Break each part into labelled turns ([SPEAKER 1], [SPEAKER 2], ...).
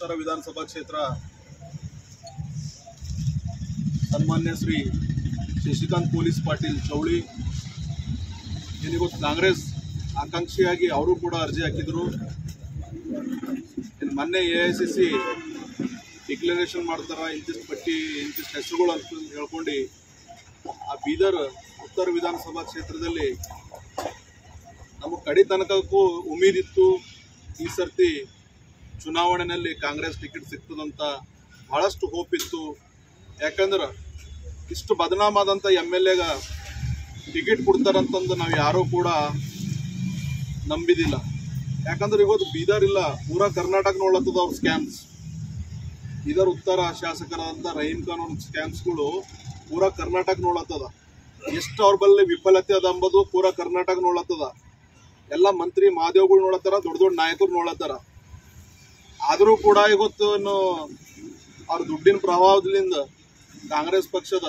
[SPEAKER 1] उत्तर विधानसभा क्षेत्र सन्मान्य श्री शशिकांत पोलीस पाटील चौಳಿ कांग्रेस आकांक्षियागी ಅವರು ಕೂಡ ಅರ್ಜಿ ಹಾಕಿದ್ರು। ಮೊನ್ನೆ ಎಐಸಿಸಿ ಡಿಕ್ಲರೇಷನ್ ಮಾಡ್ತಾರ ಇಂತಿಷ್ಟು ಪಟ್ಟಿ ಇಂತಿಷ್ಟು ಹೆಸರುಗಳು ಅಂತ ಹೇಳ್ಕೊಂಡು ಆ ಬೀದರ್ ಉತ್ತರ ವಿಧಾನಸಭಾ ಕ್ಷೇತ್ರದಲ್ಲಿ ನಮ್ಮ ಕಡೆ ತನಕಕ್ಕೂ ಉಮೇದಿತ್ತು ಈ ಸರ್ತಿ ಚುನಾವಣೆಯಲ್ಲಿ ಕಾಂಗ್ರೆಸ್ ಟಿಕೆಟ್ ಸಿಗ್ತದಂತ ಬಹಳಷ್ಟು ಹೋಪ್ ಇತ್ತು। ಯಾಕಂದ್ರೆ ಇಷ್ಟು ಬದನಾಮಾದಂಥ MLAಗ ಟಿಕೆಟ್ ಕೊಡ್ತಾರಂತಂದು ನಾವು ಯಾರೂ ಕೂಡ ನಂಬಿದಿಲ್ಲ। ಯಾಕಂದ್ರೆ ಇವತ್ತು ಬೀದರ್ ಇಲ್ಲ ಪೂರಾ ಕರ್ನಾಟಕ ನೋಡ್ಲತ್ತದ ಅವ್ರ ಸ್ಕ್ಯಾಮ್ಸ್। ಬೀದರ್ ಉತ್ತರ ಶಾಸಕರಾದಂಥ ರಹೀಮ್ ಖಾನ್ ಅವ್ರ ಸ್ಕ್ಯಾಮ್ಸ್ಗಳು ಪೂರಾ ಕರ್ನಾಟಕ ನೋಡ್ಲತ್ತದ। ಎಷ್ಟು ಅವ್ರ ಬಲ್ಲಿ ವಿಫಲತೆ ಅದ ಅಂಬೋದು ಪೂರಾ ಕರ್ನಾಟಕ ನೋಡ್ಲತ್ತದ। ಎಲ್ಲ ಮಂತ್ರಿ ಮಾದೇವ್ಗಳು ನೋಡತ್ತಾರ, ದೊಡ್ಡ ದೊಡ್ಡ ನಾಯಕರು ನೋಡತ್ತಾರ। ಆದರೂ ಕೂಡ ಇವತ್ತು ಅವ್ರ ದುಡ್ಡಿನ ಪ್ರಭಾವದಿಂದ ಕಾಂಗ್ರೆಸ್ ಪಕ್ಷದ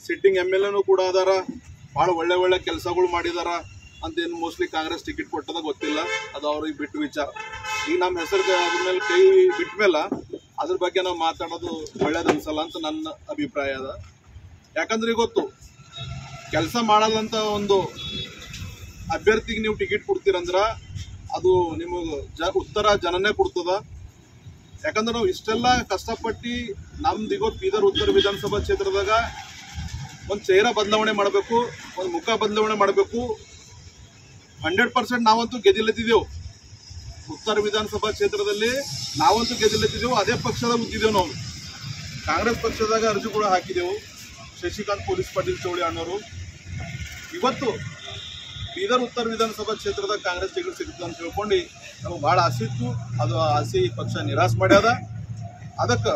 [SPEAKER 1] ಸಿಟ್ಟಿಂಗ್ MLAನೂ ಕೂಡ ಅದಾರ, ಭಾಳ ಒಳ್ಳೆ ಒಳ್ಳೆ ಕೆಲಸಗಳು ಮಾಡಿದಾರ ಅಂತೇನು ಮೋಸ್ಟ್ಲಿ ಕಾಂಗ್ರೆಸ್ ಟಿಕೆಟ್ ಕೊಟ್ಟದ ಗೊತ್ತಿಲ್ಲ, ಅದು ಅವ್ರಿಗೆ ಬಿಟ್ಟು ವಿಚಾರ। ಈಗ ನಮ್ಮ ಹೆಸರು ಅದ್ರ ಮೇಲೆ ಕೈ ಬಿಟ್ಟ ಮೇಲೆ ಅದ್ರ ಬಗ್ಗೆ ನಾವು ಮಾತಾಡೋದು ಒಳ್ಳೇದು ಅನ್ಸಲ್ಲ ಅಂತ ನನ್ನ ಅಭಿಪ್ರಾಯ ಅದ। ಯಾಕಂದ್ರೆ ಇವತ್ತು ಕೆಲಸ ಮಾಡೋದಂತ ಒಂದು ಅಭ್ಯರ್ಥಿಗೆ ನೀವು ಟಿಕೆಟ್ ಕೊಡ್ತೀರಂದ್ರ ಅದು ನಿಮಗೆ ಉತ್ತರ ಜನನೇ ಕೊಡ್ತದ। ಯಾಕಂದ್ರೆ ನಾವು ಇಷ್ಟೆಲ್ಲ ಕಷ್ಟಪಟ್ಟು ನಮ್ದು ಇವತ್ತು ಬೀದರ್ ಉತ್ತರ ವಿಧಾನಸಭಾ ಕ್ಷೇತ್ರದಾಗ ಒಂದು ಚೇರ ಬದಲಾವಣೆ ಮಾಡಬೇಕು, ಒಂದು ಮುಖ ಬದಲಾವಣೆ ಮಾಡಬೇಕು। 100% ನಾವಂತೂ ಗೆದ್ದಿಲ್ಲತ್ತಿದ್ದೆವು ಉತ್ತರ ವಿಧಾನಸಭಾ ಕ್ಷೇತ್ರದಲ್ಲಿ, ನಾವಂತೂ ಗೆದ್ದಿಲ್ಲತ್ತಿದ್ದೆವು। ಅದೇ ಪಕ್ಷದಾಗ ಉದ್ದಿದ್ದೆವು ನಾವು, ಕಾಂಗ್ರೆಸ್ ಪಕ್ಷದಾಗ ಅರ್ಜಿ ಕೂಡ ಹಾಕಿದೆವು ಶಶಿಕಾಂತ್ ಪೊಲೀಸ್ ಪಾಟೀಲ್ ಚೌಳಿ ಅಣ್ಣವರು। ಇವತ್ತು ಬೀದರ್ ಉತ್ತರ ವಿಧಾನಸಭಾ ಕ್ಷೇತ್ರದಾಗ ಕಾಂಗ್ರೆಸ್ ಟಿಕೆಟ್ ಸಿಗುತ್ತೆ ಅಂತ ಹೇಳ್ಕೊಂಡು ನಮಗೆ ಭಾಳ ಆಸೆ ಇತ್ತು, ಅದು ಆಸೆ ಪಕ್ಷ ನಿರಾಸೆ ಮಾಡ್ಯದ। ಅದಕ್ಕೆ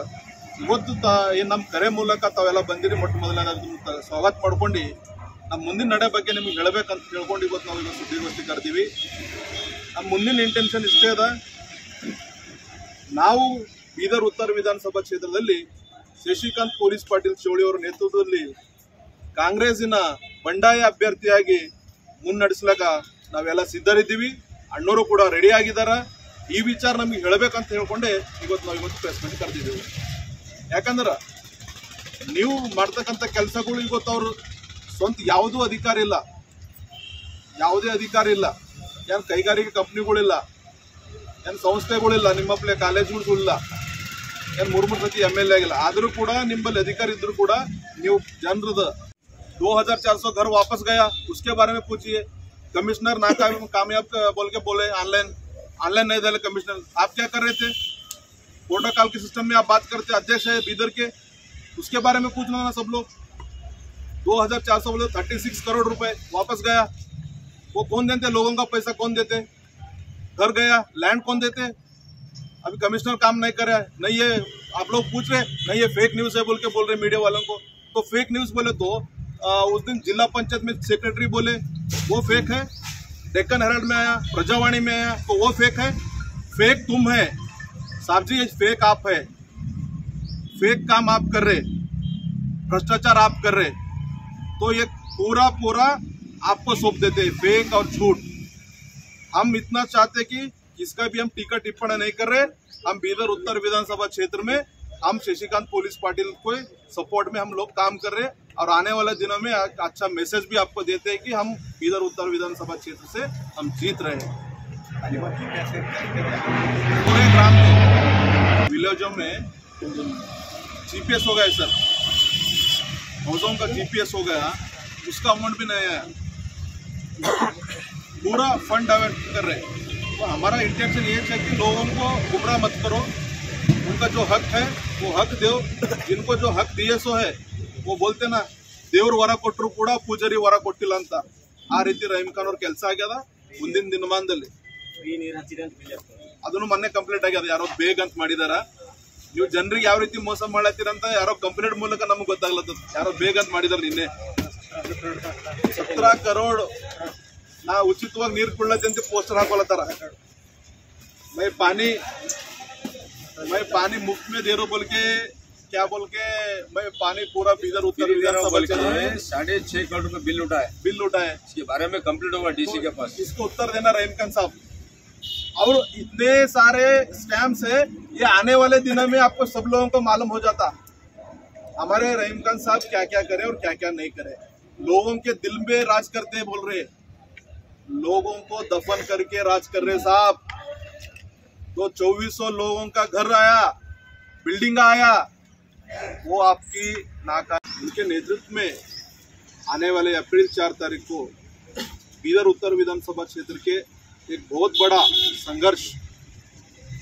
[SPEAKER 1] ಇವತ್ತು ಏನು ನಮ್ಮ ಕರೆ ಮೂಲಕ ತಾವೆಲ್ಲ ಬಂದಿರಿ, ಮೊಟ್ಟ ಮೊದಲನೇದಾಗಿ ಸ್ವಾಗತ ಮಾಡ್ಕೊಂಡು ನಮ್ಮ ಮುಂದಿನ ನಡೆ ಬಗ್ಗೆ ನಿಮ್ಗೆ ಹೇಳಬೇಕಂತ ಹೇಳ್ಕೊಂಡು ಇವತ್ತು ನಾವು ಈಗ ಸುದ್ದಿಗೋಷ್ಠಿ ಕರ್ತೀವಿ। ನಮ್ಮ ಮುಂದಿನ ಇಂಟೆನ್ಷನ್ ಇಷ್ಟೇ ಅದ, ನಾವು ಬೀದರ್ ಉತ್ತರ ವಿಧಾನಸಭಾ ಕ್ಷೇತ್ರದಲ್ಲಿ ಶಶಿಕಾಂತ್ ಪೊಲೀಸ್ ಪಾಟೀಲ್ ಚೌಳಿ ಅವರ ನೇತೃತ್ವದಲ್ಲಿ ಕಾಂಗ್ರೆಸ್ಸಿನ ಬಂಡಾಯ ಅಭ್ಯರ್ಥಿಯಾಗಿ ಮುನ್ನಡೆಸ್ಲಾಕ ನಾವೆಲ್ಲ ಸಿದ್ಧರಿದ್ದೀವಿ, ಅಣ್ಣವರು ಕೂಡ ರೆಡಿ ಆಗಿದ್ದಾರೆ। ಈ ವಿಚಾರ ನಮಗೆ ಹೇಳಬೇಕಂತ ಹೇಳ್ಕೊಂಡೆ ಇವತ್ತು ಪ್ರೆಸ್ ಮೀಟ್ ಕರೆದಿದ್ದೀವಿ। ಯಾಕಂದ್ರೆ ನೀವು ಮಾಡ್ತಕ್ಕಂಥ ಕೆಲಸಗಳು ಇವತ್ತು ಅವರು ಸ್ವಂತ ಯಾವುದೂ ಅಧಿಕಾರ ಇಲ್ಲ, ಯಾವುದೇ ಅಧಿಕಾರ ಇಲ್ಲ, ಏನು ಕೈಗಾರಿಕೆ ಕಂಪ್ನಿಗಳಿಲ್ಲ, ಏನು ಸಂಸ್ಥೆಗಳಿಲ್ಲ, ನಿಮ್ಮಪ್ಪಲೆ ಕಾಲೇಜ್ಗಳು ಇಲ್ಲ, ಏನು ಮೂರು ಸತಿ MLA ಆಗಿಲ್ಲ, ಆದರೂ ಕೂಡ ನಿಮ್ಮಲ್ಲಿ ಅಧಿಕಾರ ಇದ್ರೂ ಕೂಡ ನೀವು ಜನರದ 2400 घर वापस गया, उसके बारे में पूछिए। कमिश्नर कामयाब बोल के बोले ऑनलाइन नहीं दिले कमिश्नर, आप क्या कर रहे थे? प्रोटोकॉल के सिस्टम में आप बात करते, अध्यक्ष है बीदर के, उसके बारे में पूछना ना सब लोग। 2400 बोले 36 करोड़ रुपए वापस गया, वो कौन देते? लोगों का पैसा कौन देते? घर गया, लैंड कौन देते? अभी कमिश्नर काम नहीं कर रहा है, नहीं ये आप लोग पूछ रहे नहीं ये फेक न्यूज है बोल के बोल रहे मीडिया वालों को। तो फेक न्यूज बोले तो उस दिन जिला पंचायत में सेक्रेटरी बोले वो फेक है, डेक्कन हेराल्ड में आया, प्रजावाणी में आया तो वो फेक है। फेक तुम है साहब जी, ये फेक आप है, फेक काम आप कर रहे, भ्रष्टाचार आप कर रहे, तो ये पूरा आपको सौंप देते फेक और झूठ। हम इतना चाहते कि किसका भी हम टीका टिप्पणी नहीं कर रहे, हम बीदर उत्तर विधानसभा क्षेत्र में हम शशिकांत पुलिस पाटिल को सपोर्ट में हम लोग काम कर रहे हैं और आने वाले दिनों में अच्छा मैसेज भी आपको देते हैं कि हम बीदर उत्तर विधानसभा क्षेत्र से हम जीत रहे हैं। पूरे ग्राम में विलेजों में GPS हो गया सर, हाउसों का GPS हो गया, उसका अमाउंट भी नहीं आया, पूरा फंड डाइवर्ट कर रहे हैं। तो हमारा इंटेंशन ये है कि लोगों को गुमराह मत करो, उनका जो हक है वो हक दो, जिनको जो हक दिए सो है वो बोलते ना देवर ವರ ಕೊಟ್ಟರು ಕೂಡ ಪೂಜಾರಿ ವರ ಕೊಟ್ಟಿಲ್ಲ ಅಂತ, ಆ ರೀತಿ ರಹೀಮ್ ಖಾನ್ ಅವ್ರ ಕೆಲಸ ಆಗ್ಯದ। ಮುಂದಿನ ದಿನಮಾನದಲ್ಲಿ ಅದನ್ನು ಮೊನ್ನೆ ಕಂಪ್ಲೀಟ್ ಆಗ್ಯದ, ಯಾರೋ ಬೇಗ ಅಂತ ಮಾಡಿದಾರ। ನೀವು ಜನರಿಗೆ ಯಾವ ರೀತಿ ಮೋಸ ಮಾಡತ್ತೀರಂತ ಯಾರೋ ಕಂಪ್ಲೇಂಟ್ ಮೂಲಕ ನಮಗೆ ಗೊತ್ತಾಗ್ಲತ್ತದ, ಯಾರೋ ಬೇಗ ಅಂತ ಮಾಡಿದಾರೆ। ನಿನ್ನೆ 17 ಕರೋಡ್ ನಾ ಉಚಿತವಾಗಿ ನೀರು ಕೊಡ್ಲತ್ತಿ ಅಂತ ಪೋಸ್ಟರ್ ಹಾಕೊಳತ್ತಾರ। मैं पानी मुफ्त में दे रहा बोल के क्या बोल के मैं पानी पूरा बीदर उत्तर विधानसभा में
[SPEAKER 2] 6.5 करोड़ रुपए बिल उठा है।
[SPEAKER 1] इसके
[SPEAKER 2] बारे में कंप्लीट होगा DC के पास,
[SPEAKER 1] इसको उत्तर देना रहीम खान साहब। और इतने सारे स्कैम्स है, ये आने वाले दिनों में आपको सब लोगों को मालूम हो जाता हमारे रहीम खान साहब क्या क्या करे और क्या क्या नहीं करे। लोगों के दिल में राज करते बोल रहे, लोगों को दफन करके राज कर रहे साहब। तो 2400 लोगों का घर आया, बिल्डिंग आया, वो आपकी नाकामी। उनके नेतृत्व में आने वाले अप्रैल 4 तारीख को बीदर उत्तर विधानसभा क्षेत्र के एक बहुत बड़ा संघर्ष,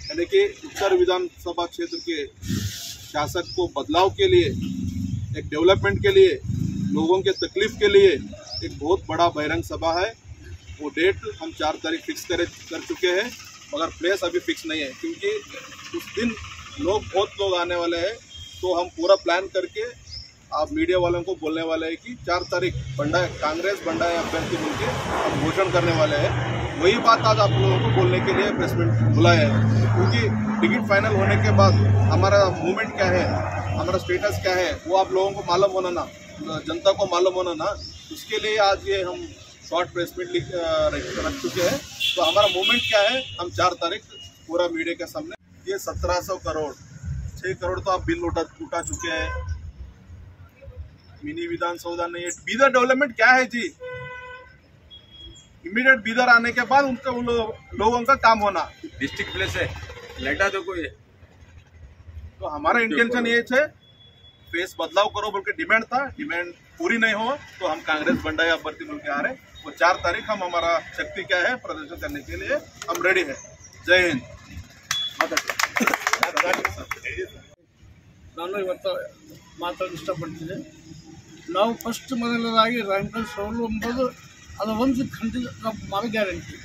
[SPEAKER 1] यानी कि उत्तर विधानसभा क्षेत्र के शासक को बदलाव के लिए, एक डेवलपमेंट के लिए, लोगों के तकलीफ के लिए एक बहुत बड़ा बहिरंग सभा है। वो डेट हम 4 तारीख फिक्स कर चुके हैं, मगर प्लेस अभी फिक्स नहीं है, क्योंकि उस दिन बहुत लोग आने वाले हैं। तो हम पूरा प्लान करके आप मीडिया वालों को बोलने वाले हैं कि 4 तारीख कांग्रेस बंडाई अभ्यर्थी बोल के हम घोषणा करने वाले हैं। वही बात आज आप लोगों को बोलने के लिए प्रेस मीट बुलाया है, क्योंकि टिकट फाइनल होने के बाद हमारा मूवमेंट क्या है, हमारा स्टेटस क्या है, वो आप लोगों को मालूम होना ना, जनता को मालूम होना ना, उसके लिए आज ये हम शॉर्ट प्रेस मीट रख चुके हैं। तो हमारा मूवमेंट क्या है, हम 4 तारीख पूरा मीडिया के सामने। ये 1700 करोड़ 6 करोड़ तो आप बिल उठा चुके हैं। मिनी विधानसौधा नहीं है। बीदर डेवलपमेंट क्या है जी, इमीडिएट बीदर आने के बाद उनका लोगों का काम होना।
[SPEAKER 2] डिस्ट्रिक्ट प्लेस है, लेटा दो कोई।
[SPEAKER 1] तो हमारा इंटेंशन ये है, फेस बदलाव करो बोल के डिमांड था, डिमांड पूरी नहीं हो तो हम कांग्रेस बंडाई अभ्यर्थी बोल के आ रहे। वो 4 तारीख हम, हमारा शक्ति क्या है प्रदर्शन करने के लिए हम रेडी है। जय हिंद।
[SPEAKER 3] ನಾನು ಇವತ್ತು ಮಾತಾಡಲು ಇಷ್ಟಪಡ್ತೀನಿ. ನಾವು ಫಸ್ಟ್ ಮೊದಲನೇದಾಗಿ ರ್ಯಾಂಕಲ್ ಸೋಲು ಎಂಬುದು ಅದು ಒಂದು ಖಂಡಿತ ಮಾಡ ಗ್ಯಾರಂಟಿ.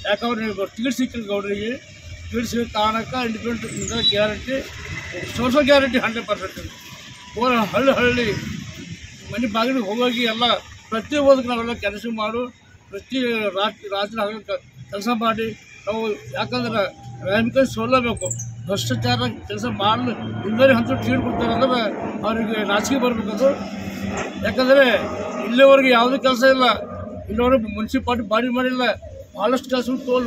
[SPEAKER 3] ಯಾಕಂದ್ರೆ ಟಿಕೆಟ್ ಸಿಕ್ಕಿಲ್ಲ ಗೌಡರಿಗೆ, ಟಿಕೆಟ್ ಸಿಗೋ ಕಾರಣಕ್ಕೆ ಇಂಡಿಪೆಂಡೆಂಟ್ ಗ್ಯಾರಂಟಿ, ಸೋಸೋ ಗ್ಯಾರಂಟಿ 100%. ಹಳ್ಳಿ ಮನೆ ಬಾಗಿಲಿಗೆ ಹೋಗಿ ಎಲ್ಲ ಪ್ರತಿಯೊಂದಕ್ಕೆ ನಾವೆಲ್ಲ ಕೆಲಸ ಮಾಡು, ಪ್ರತಿ ರಾತ್ರಿ ಹಗಲು ಕೆಲಸ ಮಾಡಿ ನಾವು, ಯಾಕಂದ್ರೆ ರ್ಯಾಂಕಲ್ ಸೋಲಬೇಕು. ಭ್ರಷ್ಟಾಚಾರ ಕೆಲಸ ಮಾಡಲು ಇನ್ನೊಂದು ಹಂತ ಟಿಕೆಟ್ ಕೊಡ್ತಾರೆ ಅಂದ್ರೆ ಅವರಿಗೆ ರಾಜಕೀಯ ಬರಬೇಕದು. ಯಾಕಂದರೆ ಇಲ್ಲಿವರೆಗೆ ಯಾವುದೇ ಕೆಲಸ ಇಲ್ಲ, ಇಲ್ಲಿವರೆಗೆ ಮುನ್ಸಿಪಾಲ್ಟಿ ಬಾಡಿ ಮಾಡಿಲ್ಲ, ಭಾಳಷ್ಟು ಕೆಲಸ ತೋಲ್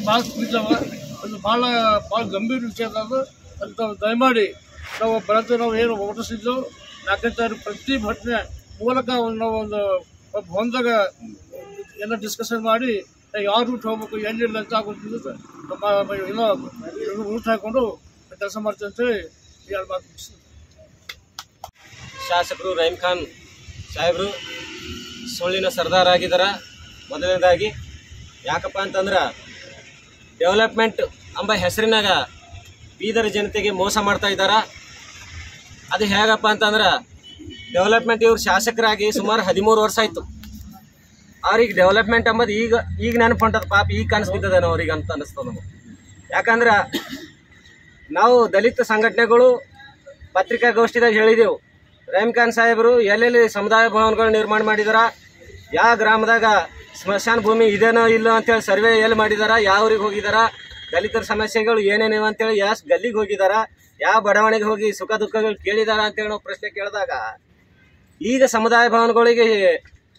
[SPEAKER 3] ಭಾಳ ಬಿದ್ದಾವ. ಅದು ಭಾಳ ಗಂಭೀರ ವಿಷಯ ಅದು. ಅಂತ ದಯಮಾಡಿ ನಾವು ನಾವು ಏನು ಓಟಿಸಿದ್ದು 4ನೇ ತಾರೀಕು ಪ್ರತಿಭಟನೆ ಮೂಲಕ ನಾವು ಒಂದು ಭವನದಾಗ ಎಲ್ಲ ಡಿಸ್ಕಷನ್ ಮಾಡಿ ಯಾವ ರೂಟ್ ಹೋಗ್ಬೇಕು ಎಲ್ಲಿಲ್ಲ ಅಂತ ಆಗೋದು ಎಲ್ಲ ರೂಟ್ ಹಾಕೊಂಡು ಕೆಲಸ ಮಾಡ್ತೀವಿ ಅಂತೇಳಿ ಎರಡು ಮಾತು ಮುಗಿಸ್ತೀವಿ.
[SPEAKER 4] ಶಾಸಕರು ರಹೀಮ್ ಖಾನ್ ಸಾಹೇಬರು ಸುಳ್ಳಿನ ಸರ್ದಾರ್ ಆಗಿದ್ದಾರೆ. ಮೊದಲನೇದಾಗಿ ಯಾಕಪ್ಪ ಅಂತಂದ್ರೆ ಡೆವಲಪ್ಮೆಂಟ್ ಎಂಬ ಹೆಸರಿನಾಗ ಬೀದರ್ ಜನತೆಗೆ ಮೋಸ ಮಾಡ್ತಾ ಇದ್ದಾರೆ. ಅದು ಹೇಗಪ್ಪ ಅಂತಂದ್ರೆ ಡೆವಲಪ್ಮೆಂಟ್ ಇವ್ರು ಶಾಸಕರಾಗಿ ಸುಮಾರು 13 ವರ್ಷ ಆಯಿತು. ಅವ್ರಿಗೆ ಡೆವಲಪ್ಮೆಂಟ್ ಅಂಬದು ಈಗ ನೆನಪು ಹೊಂಟದ, ಪಾಪ ಈಗ ಕಾಣಿಸ್ಬಿದ್ದದೇನೋ ಅವ್ರಿಗೆ ಅಂತ ಅನ್ನಿಸ್ತದೆ ನಮಗೆ. ಯಾಕಂದ್ರೆ ನಾವು ದಲಿತ ಸಂಘಟನೆಗಳು ಪತ್ರಿಕಾಗೋಷ್ಠಿದಾಗ ಹೇಳಿದೆವು, ರಹೀಮ್ ಖಾನ್ ಸಾಹೇಬರು ಎಲ್ಲೆಲ್ಲಿ ಸಮುದಾಯ ಭವನಗಳು ನಿರ್ಮಾಣ ಮಾಡಿದಾರ, ಯಾವ ಗ್ರಾಮದಾಗ ಸ್ಮಶಾನ ಭೂಮಿ ಇದೇನೋ ಇಲ್ಲೋ ಅಂತೇಳಿ ಸರ್ವೆ ಎಲ್ಲಿ ಮಾಡಿದಾರ, ಯಾವ ಊರಿಗೆ ಹೋಗಿದಾರ, ದಲಿತರ ಸಮಸ್ಯೆಗಳು ಏನೇನಿವೆ ಅಂತೇಳಿ ಎಷ್ಟು ಗಲ್ಲಿಗೆ ಹೋಗಿದಾರ, ಯಾವ ಬಡಾವಣೆಗೆ ಹೋಗಿ ಸುಖ ದುಃಖಗಳು ಕೇಳಿದಾರ ಅಂತೇಳಿ ನಾವು ಪ್ರಶ್ನೆ ಕೇಳಿದಾಗ, ಈಗ ಸಮುದಾಯ ಭವನಗಳಿಗೆ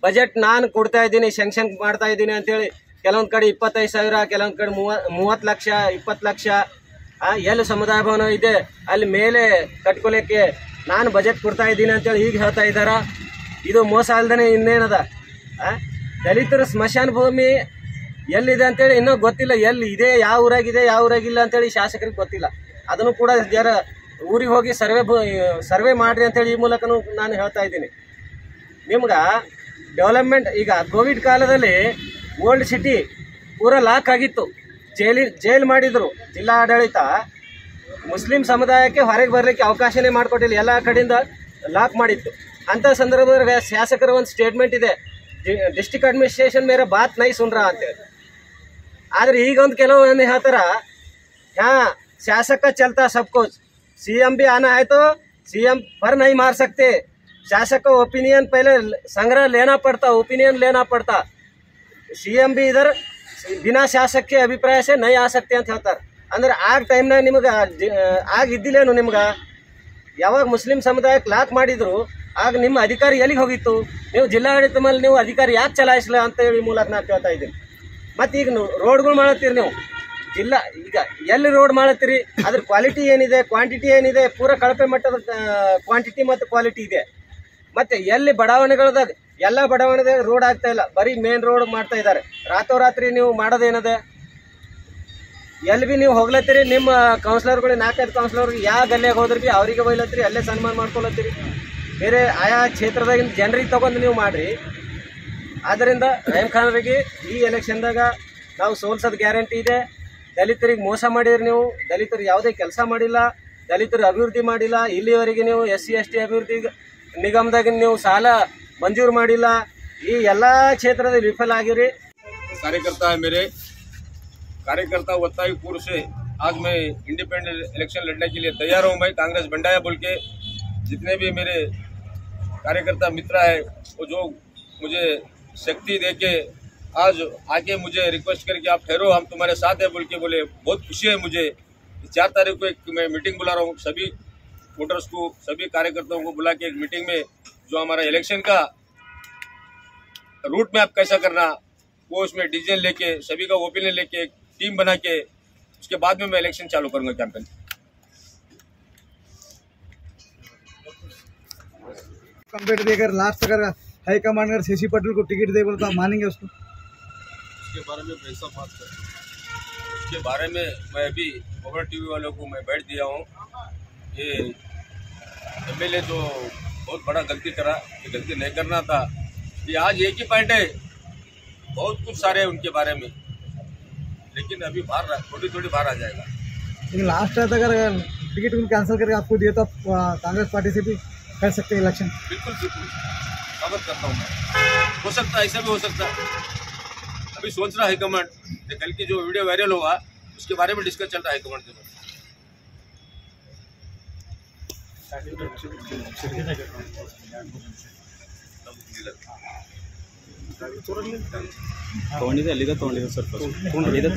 [SPEAKER 4] ಬಜೆಟ್ ನಾನು ಕೊಡ್ತಾ ಇದ್ದೀನಿ, ಸ್ಯಾಂಕ್ಷನ್ ಮಾಡ್ತಾ ಇದ್ದೀನಿ ಅಂತೇಳಿ ಕೆಲವೊಂದು ಕಡೆ 25,000, ಕೆಲವೊಂದು ಕಡೆ 30 ಲಕ್ಷ 20 ಲಕ್ಷ ಎಲ್ಲಿ ಸಮುದಾಯ ಭವನ ಇದೆ ಅಲ್ಲಿ ಮೇಲೆ ಕಟ್ಕೊಲಿಕ್ಕೆ ನಾನು ಬಜೆಟ್ ಕೊಡ್ತಾ ಇದ್ದೀನಿ ಅಂತೇಳಿ ಈಗ ಹೇಳ್ತಾ ಇದ್ದಾರ. ಇದು ಮೋಸ ಅಲ್ದೇ ಇನ್ನೇನದ. ದಲಿತರ ಸ್ಮಶಾನ ಭೂಮಿ ಎಲ್ಲಿದೆ ಅಂತೇಳಿ ಇನ್ನೂ ಗೊತ್ತಿಲ್ಲ, ಎಲ್ಲಿ ಇದೆ, ಯಾವ ಊರಾಗಿದೆ ಯಾವ ಊರಾಗಿಲ್ಲ ಅಂತೇಳಿ ಶಾಸಕರಿಗೆ ಗೊತ್ತಿಲ್ಲ. ಅದನ್ನು ಕೂಡ ಜರ ಊರಿಗೆ ಹೋಗಿ ಸರ್ವೆ ಮಾಡಿರಿ ಅಂತೇಳಿ ಈ ಮೂಲಕನೂ ನಾನು ಹೇಳ್ತಾ ಇದ್ದೀನಿ. ನಿಮ್ಗೆ ಡೆವಲಪ್ಮೆಂಟ್ ಈಗ ಕೋವಿಡ್ ಕಾಲದಲ್ಲಿ ಓಲ್ಡ್ ಸಿಟಿ ಪೂರ ಲಾಕ್ ಆಗಿತ್ತು, ಜೈಲ್ ಮಾಡಿದ್ರು. ಜಿಲ್ಲಾ ಆಡಳಿತ ಮುಸ್ಲಿಂ ಸಮುದಾಯಕ್ಕೆ ಹೊರಗೆ ಬರಲಿಕ್ಕೆ ಅವಕಾಶನೇ ಮಾಡಿಕೊಟ್ಟಿಲ್ಲ, ಎಲ್ಲ ಕಡೆಯಿಂದ ಲಾಕ್ ಮಾಡಿತ್ತು. ಅಂಥ ಸಂದರ್ಭದಲ್ಲಿ ಶಾಸಕರ ಒಂದು ಸ್ಟೇಟ್ಮೆಂಟ್ ಇದೆ, ಡಿಸ್ಟ್ರಿಕ್ಟ್ ಅಡ್ಮಿನಿಸ್ಟ್ರೇಷನ್ ಮೇರೆ ಬಾತ್ ನೈ ಸುನ್ರಾ ಅಂತೇಳಿ. ಆದರೆ ಈಗ ಒಂದು ಕೆಲವು ಏನು ಹೇಳ್ತಾರ, हाँ शासक का चलता सब कुछ, सीएम भी आना है तो सीएम पर नहीं मार सकते, शासक को ओपिनियन पहले संग्रह लेना पड़ता, ओपिनियन लेना पड़ता, सीएम भी इधर बिना शासक के अभिप्राय से नहीं आ सकते ಅಂತ ಹೇಳ್ತಾರೆ. ಅಂದ್ರೆ ಆಗ ಟೈಮ್ನಾಗ ನಿಮಗೆ ಆಗ ಇದ್ದಿಲ್ಲೇನು, ನಿಮ್ಗೆ ಯಾವಾಗ ಮುಸ್ಲಿಂ ಸಮುದಾಯಕ್ಕೆ ಲಾಕ್ ಮಾಡಿದ್ರು ಆಗ ನಿಮ್ಮ ಅಧಿಕಾರಿ ಎಲ್ಲಿಗೆ ಹೋಗಿತ್ತು, ನೀವು ಜಿಲ್ಲಾಡಳಿತ ಮೇಲೆ ನೀವು ಅಧಿಕಾರಿ ಯಾಕೆ ಚಲಾಯಿಸಲ್ಲ ಅಂತ ಹೇಳಿ ಮೂಲಕ ನಾನು ಕೇಳ್ತಾ ಇದ್ದೀನಿ. ಮತ್ತು ಈಗ ರೋಡ್ಗಳು ಮಾಡತ್ತೀರಿ ನೀವು ಜಿಲ್ಲಾ, ಈಗ ಎಲ್ಲಿ ರೋಡ್ ಮಾಡತ್ತೀರಿ ಅದ್ರ ಕ್ವಾಲಿಟಿ ಏನಿದೆ, ಕ್ವಾಂಟಿಟಿ ಏನಿದೆ, ಪೂರ ಕಳಪೆ ಮಟ್ಟದ ಕ್ವಾಂಟಿಟಿ ಮತ್ತು ಕ್ವಾಲಿಟಿ ಇದೆ. ಮತ್ತು ಎಲ್ಲಿ ಬಡಾವಣೆಗಳದಾಗ ಎಲ್ಲ ಬಡಾವಣೆದಾಗ ರೋಡ್ ಆಗ್ತಾ ಇಲ್ಲ, ಬರೀ ಮೇನ್ ರೋಡ್ ಮಾಡ್ತಾ ಇದ್ದಾರೆ. ರಾತ್ರೋರಾತ್ರಿ ನೀವು ಮಾಡೋದೇನದೆ? ಎಲ್ಲಿ ಭೀ ನೀವು ಹೋಗ್ಲತ್ತೀರಿ, ನಿಮ್ಮ ಕೌನ್ಸಿಲರ್ಗಳು 4-5 ಕೌನ್ಸಿಲರ್ಗೆ ಯಾವ ಗಲ್ಲೆಗೆ ಹೋದ್ರೆ ಭೀ ಅವರಿಗೆ ಬೈಲತ್ತೀರಿ, ಅಲ್ಲೇ ಸನ್ಮಾನ ಮಾಡ್ಕೊಳತ್ತೀರಿ. ಬೇರೆ ಆಯಾ ಕ್ಷೇತ್ರದಾಗಿನ ಜನರಿಗೆ ತಗೊಂಡು ನೀವು ಮಾಡಿರಿ. ಆದ್ದರಿಂದ ರಹೀಮ್ ಖಾನ್ರಿಗೆ ಈ ಎಲೆಕ್ಷನ್ದಾಗ ನಾವು ಸೋಲ್ಸೋದು ಗ್ಯಾರಂಟಿ ಇದೆ. ದಲಿತರಿಗೆ ಮೋಸ ಮಾಡಿರಿ ನೀವು, ದಲಿತರಿಗೆ ಯಾವುದೇ ಕೆಲಸ ಮಾಡಿಲ್ಲ, ದಲಿತರಿಗೆ ಅಭಿವೃದ್ಧಿ ಮಾಡಿಲ್ಲ. ಇಲ್ಲಿವರೆಗೆ ನೀವು SC ST ಅಭಿವೃದ್ಧಿ ನಿಗಮದಾಗ ನೀವು ಸಾಲ ಮಂಜೂರು ಮಾಡಿಲ್ಲ. ಈ ಎಲ್ಲ ಕ್ಷೇತ್ರದಲ್ಲಿ ವಿಫಲ ಆಗಿರಿ.
[SPEAKER 2] कार्यकर्ता है मेरे, कार्यकर्ता वत्ताई पूर्व से आज मैं इंडिपेंडेंट इलेक्शन लड़ने के लिए तैयार हूँ। मैं कांग्रेस बंडाया बोल के जितने भी मेरे कार्यकर्ता मित्र है वो जो मुझे शक्ति दे के आज आके मुझे रिक्वेस्ट करके आप ठहरो, हम तुम्हारे साथ है बोल के बोले, बहुत खुशी है मुझे। 4 तारीख को एक मैं मीटिंग बुला रहा हूँ, सभी वोटर्स को, सभी कार्यकर्ताओं को बुला के एक मीटिंग में जो हमारा इलेक्शन का रूट मैप कैसा करना वो उसमें डिसीजन लेके सभी का ओपिनियन लेके एक टीम बना के उसके बाद में मैं इलेक्शन चालू करूंगा कैंपेन।
[SPEAKER 5] कंपेयर देकर लास्ट अगर हाईकमान अगर शशि पटेल को टिकट दे बोले तो आप मानेंगे उसको?
[SPEAKER 2] उसके बारे में पैसा बात कर, उसके बारे में मैं अभी खबर टीवी वालों को मैं बैठ दिया हूँ। ये MLA जो बहुत बड़ा गलती करा, ये गलती नहीं करना था। ये आज एक ही पॉइंट है, बहुत कुछ सारे हैं उनके बारे में, लेकिन अभी बाहर थोड़ी थोड़ी बाहर आ जाएगा।
[SPEAKER 5] लेकिन लास्ट रात अगर टिकट उनको कैंसिल करके आपको दिए तो आप कांग्रेस पार्टी से भी कर सकते हैं इलेक्शन?
[SPEAKER 2] बिल्कुल बिल्कुल स्वागत करता हूँ मैं। हो सकता है, ऐसा भी हो सकता है। अभी सोच रहा हाईकमांड, कल की जो वीडियो वायरल हुआ उसके बारे में डिस्कस चल रहा है हाईकमांड के
[SPEAKER 6] ತಗೊಂಡಿದೆ ಅಲ್ಲಿದೆ ತಗೊಂಡಿದೆ ಸರ್ ಫಸ್ಟ್ ತಗೊಂಡಿದೆ